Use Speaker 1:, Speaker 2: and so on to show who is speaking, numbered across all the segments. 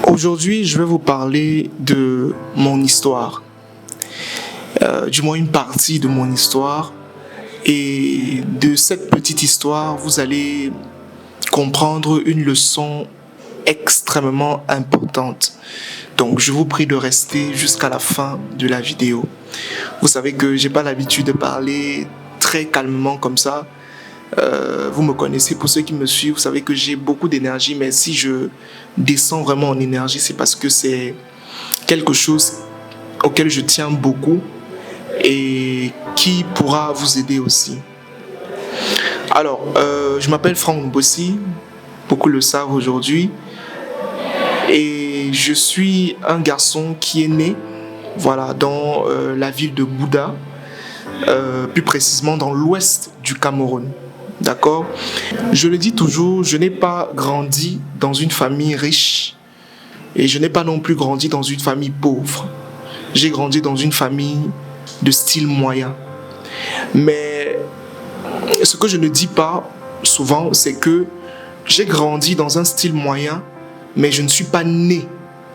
Speaker 1: Aujourd'hui, je vais vous parler de mon histoire, du moins une partie de mon histoire. Et de cette petite histoire, vous allez comprendre une leçon extrêmement importante. Donc, je vous prie de rester jusqu'à la fin de la vidéo. Vous savez que j'ai pas l'habitude de parler très calmement comme ça. Vous me connaissez, pour ceux qui me suivent, vous savez que j'ai beaucoup d'énergie, mais si je descends vraiment en énergie, c'est parce que c'est quelque chose auquel je tiens beaucoup et qui pourra vous aider aussi. Alors, je m'appelle Franck Mbossi, beaucoup le savent aujourd'hui, et je suis un garçon qui est né dans la ville de Bouda, plus précisément dans l'ouest du Cameroun. D'accord? Je le dis toujours, je n'ai pas grandi dans une famille riche et je n'ai pas non plus grandi dans une famille pauvre. J'ai grandi dans une famille de style moyen. Mais ce que je ne dis pas souvent, c'est que j'ai grandi dans un style moyen, mais je ne suis pas né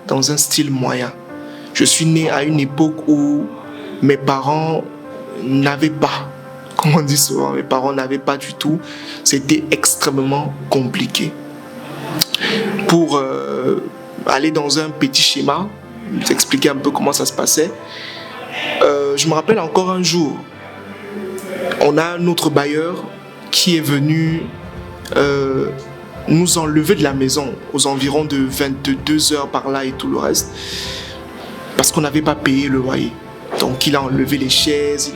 Speaker 1: dans un style moyen. Je suis né à une époque où mes parents n'avaient pas. Comme on dit souvent, mes parents n'avaient pas du tout. C'était extrêmement compliqué. Pour aller dans un petit schéma, vous expliquer un peu comment ça se passait. Je me rappelle encore un jour, on a un autre bailleur qui est venu nous enlever de la maison aux environs de 22 heures par là et tout le reste, parce qu'on n'avait pas payé le loyer. Donc il a enlevé les chaises,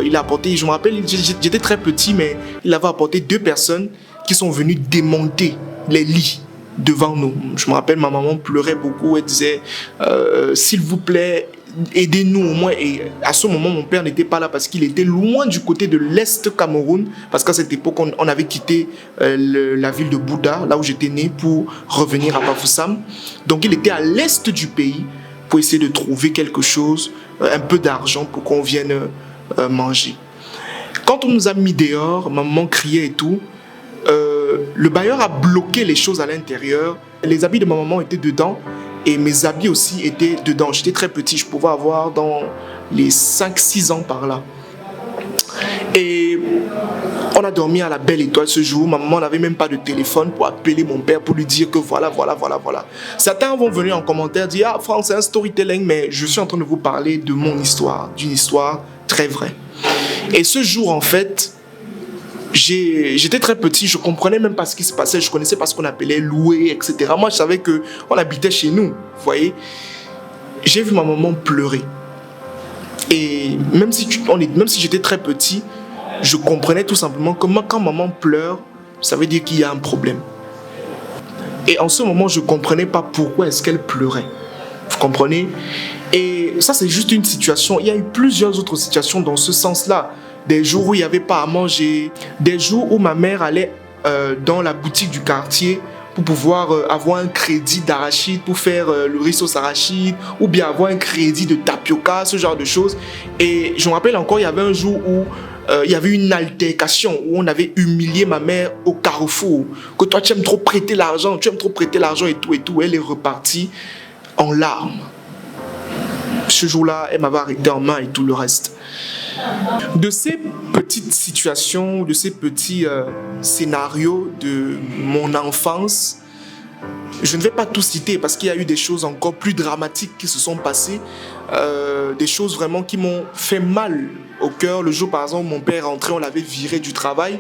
Speaker 1: il a apporté, je me rappelle, j'étais très petit, mais il avait apporté 2 personnes qui sont venues démonter les lits devant nous. Je me rappelle, ma maman pleurait beaucoup, elle disait, s'il vous plaît, aidez-nous au moins. Et à ce moment, mon père n'était pas là parce qu'il était loin du côté de l'Est Cameroun, parce qu'à cette époque, on avait quitté la ville de Bouda, là où j'étais né, pour revenir à Bafoussam. Donc il était à l'Est du pays, pour essayer de trouver quelque chose, un peu d'argent pour qu'on vienne manger. Quand on nous a mis dehors, maman criait et tout, le bailleur a bloqué les choses à l'intérieur. Les habits de ma maman étaient dedans et mes habits aussi étaient dedans. J'étais très petit, je pouvais avoir dans les 5-6 ans par là. Et on a dormi à la Belle Étoile ce jour. Ma maman n'avait même pas de téléphone pour appeler mon père pour lui dire que voilà. Certains vont venir en commentaire dire « Ah, Franck, c'est un storytelling », mais je suis en train de vous parler de mon histoire, d'une histoire très vraie. Et ce jour, en fait, j'étais très petit, je ne comprenais même pas ce qui se passait. Je connaissais pas ce qu'on appelait louer, etc. Moi, je savais qu'on habitait chez nous, vous voyez. J'ai vu ma maman pleurer. Et même si j'étais très petit, je comprenais tout simplement que quand maman pleure, ça veut dire qu'il y a un problème. Et en ce moment, je ne comprenais pas pourquoi est-ce qu'elle pleurait. Vous comprenez? Et ça, c'est juste une situation. Il y a eu plusieurs autres situations dans ce sens-là. Des jours où il n'y avait pas à manger, des jours où ma mère allait dans la boutique du quartier pour pouvoir avoir un crédit d'arachide pour faire le riz sauce arachide, ou bien avoir un crédit de tapioca, ce genre de choses. Et je me rappelle encore, il y avait un jour où il y avait une altercation, où on avait humilié ma mère au carrefour, que toi tu aimes trop prêter l'argent, et tout. Elle est repartie en larmes. Ce jour-là, elle m'avait arrêté en main et tout le reste. De ces petites situations, de ces petits scénarios de mon enfance, je ne vais pas tout citer parce qu'il y a eu des choses encore plus dramatiques qui se sont passées, des choses vraiment qui m'ont fait mal au cœur. Le jour par exemple où mon père est rentré, on l'avait viré du travail.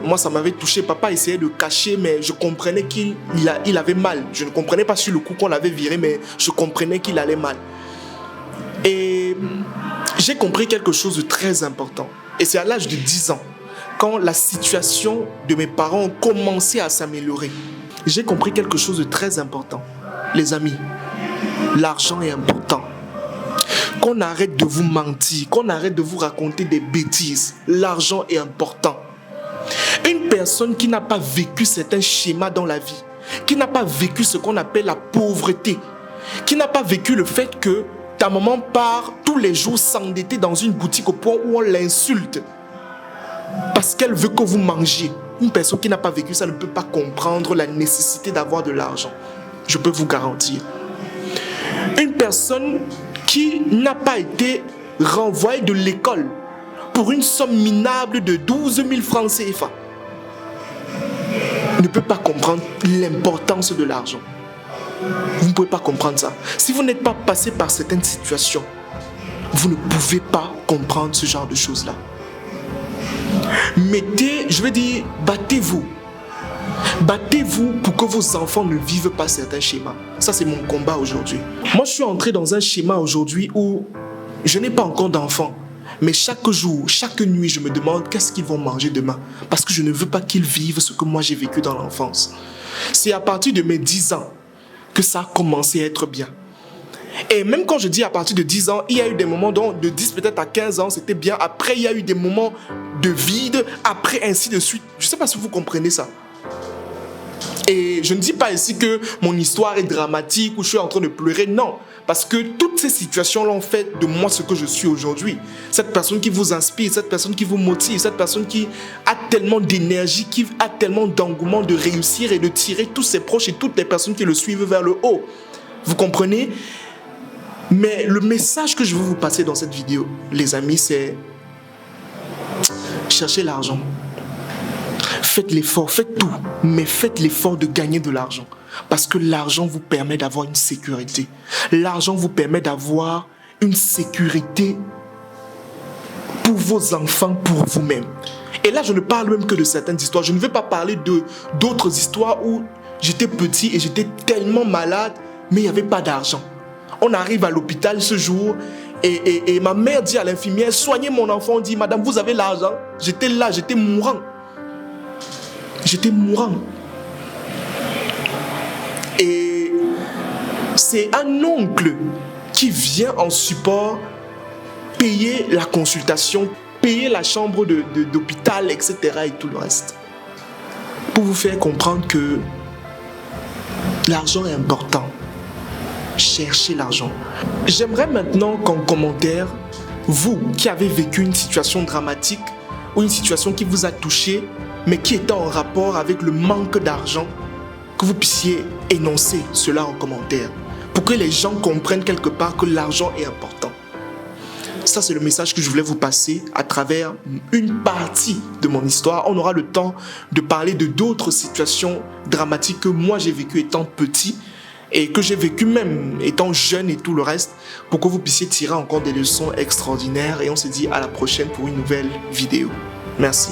Speaker 1: Moi ça m'avait touché, papa essayait de cacher, mais je comprenais qu'il avait mal. Je ne comprenais pas sur le coup qu'on l'avait viré, mais je comprenais qu'il allait mal. Et j'ai compris quelque chose de très important. Et c'est à l'âge de 10 ans, quand la situation de mes parents a commencé à s'améliorer. J'ai compris quelque chose de très important. Les amis, l'argent est important. Qu'on arrête de vous mentir, qu'on arrête de vous raconter des bêtises. L'argent est important. Une personne qui n'a pas vécu certains schémas dans la vie, qui n'a pas vécu ce qu'on appelle la pauvreté, qui n'a pas vécu le fait que ta maman part tous les jours s'endetter dans une boutique au point où on l'insulte parce qu'elle veut que vous mangiez. Une personne qui n'a pas vécu ça ne peut pas comprendre la nécessité d'avoir de l'argent. je peux vous garantir. Une personne qui n'a pas été renvoyée de l'école pour une somme minable de 12 000 francs CFA ne peut pas comprendre l'importance de l'argent. Vous ne pouvez pas comprendre ça. Si vous n'êtes pas passé par certaines situations, vous ne pouvez pas comprendre ce genre de choses-là. Battez-vous. Battez-vous pour que vos enfants ne vivent pas certains schémas. Ça, c'est mon combat aujourd'hui. Moi, je suis entré dans un schéma aujourd'hui où je n'ai pas encore d'enfants. Mais chaque jour, chaque nuit, je me demande qu'est-ce qu'ils vont manger demain. Parce que je ne veux pas qu'ils vivent ce que moi j'ai vécu dans l'enfance. C'est à partir de mes 10 ans que ça a commencé à être bien. Et même quand je dis à partir de 10 ans, il y a eu des moments de 10 peut-être à 15 ans, c'était bien. Après, il y a eu des moments de vide. Après, ainsi de suite. Je ne sais pas si vous comprenez ça. Et je ne dis pas ici que mon histoire est dramatique ou je suis en train de pleurer. Non. Parce que toutes ces situations l'ont fait de moi ce que je suis aujourd'hui. Cette personne qui vous inspire, cette personne qui vous motive, cette personne qui a tellement d'énergie, qui a tellement d'engouement de réussir et de tirer tous ses proches et toutes les personnes qui le suivent vers le haut. Vous comprenez ? Mais le message que je veux vous passer dans cette vidéo, les amis, c'est cherchez l'argent. Faites l'effort, faites tout, mais faites l'effort de gagner de l'argent. Parce que l'argent vous permet d'avoir une sécurité. L'argent vous permet d'avoir une sécurité pour vos enfants, pour vous-même. Et là, je ne parle même que de certaines histoires. Je ne vais pas parler d'autres histoires où j'étais petit et j'étais tellement malade, mais il n'y avait pas d'argent. On arrive à l'hôpital ce jour et ma mère dit à l'infirmière, soignez mon enfant. On dit, madame, vous avez l'argent? J'étais là, j'étais mourant. J'étais mourant. Et c'est un oncle qui vient en support payer la consultation, payer la chambre d'hôpital, etc. et tout le reste. Pour vous faire comprendre que l'argent est important. Cherchez l'argent. J'aimerais maintenant qu'en commentaire, vous qui avez vécu une situation dramatique ou une situation qui vous a touché, mais qui était en rapport avec le manque d'argent, que vous puissiez énoncer cela en commentaire pour que les gens comprennent quelque part que l'argent est important. Ça, c'est le message que je voulais vous passer à travers une partie de mon histoire. On aura le temps de parler de d'autres situations dramatiques que moi j'ai vécues étant petit et que j'ai vécu même étant jeune et tout le reste, pour que vous puissiez tirer encore des leçons extraordinaires. Et on se dit à la prochaine pour une nouvelle vidéo. Merci.